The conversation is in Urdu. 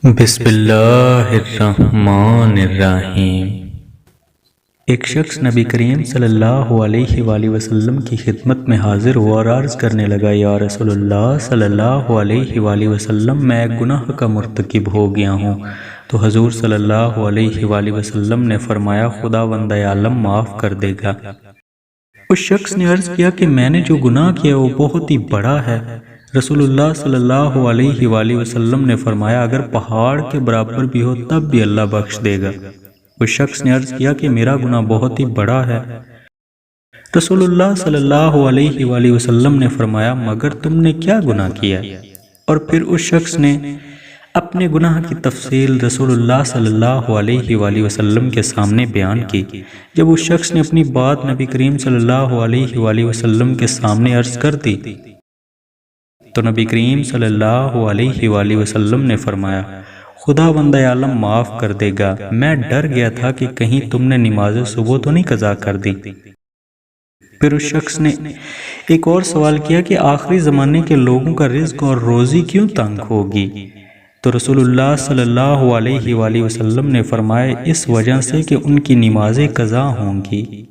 بسم اللہ الرحمن الرحیم۔ ایک شخص نبی کریم صلی اللہ علیہ وآلہ وسلم کی خدمت میں حاضر ہوا اور عرض کرنے لگا، یا رسول اللہ صلی اللہ علیہ وآلہ وسلم، میں ایک گناہ کا مرتکب ہو گیا ہوں۔ تو حضور صلی اللہ علیہ وآلہ وسلم نے فرمایا، خداوند عالم معاف کر دے گا۔ اس شخص نے عرض کیا کہ میں نے جو گناہ کیا وہ بہت ہی بڑا ہے۔ رسول اللہ صلی اللہ علیہ وآلہ وسلم نے فرمایا، اگر پہاڑ کے برابر بھی ہو تب بھی اللہ بخش دے گا۔ اس شخص نے عرض کیا کہ میرا گناہ بہت ہی بڑا ہے۔ رسول اللہ صلی اللہ علیہ وآلہ وسلم نے فرمایا، مگر تم نے کیا گناہ کیا؟ اور پھر اس شخص نے اپنے گناہ کی تفصیل رسول اللہ صلی اللہ علیہ وآلہ وسلم کے سامنے بیان کی۔ جب اس شخص نے اپنی بات نبی کریم صلی اللہ علیہ وآلہ وسلم کے سامنے عرض کر دی تو نبی کریم صلی اللہ علیہ وآلہ وسلم نے فرمایا، خداوند عالم معاف کر دے گا، میں ڈر گیا تھا کہ کہیں تم نے نماز صبح تو نہیں قضا کر دی۔ پھر اس شخص نے ایک اور سوال کیا کہ آخری زمانے کے لوگوں کا رزق اور روزی کیوں تنگ ہوگی؟ تو رسول اللہ صلی اللہ علیہ وآلہ وسلم نے فرمایا، اس وجہ سے کہ ان کی نمازیں قضا ہوں گی۔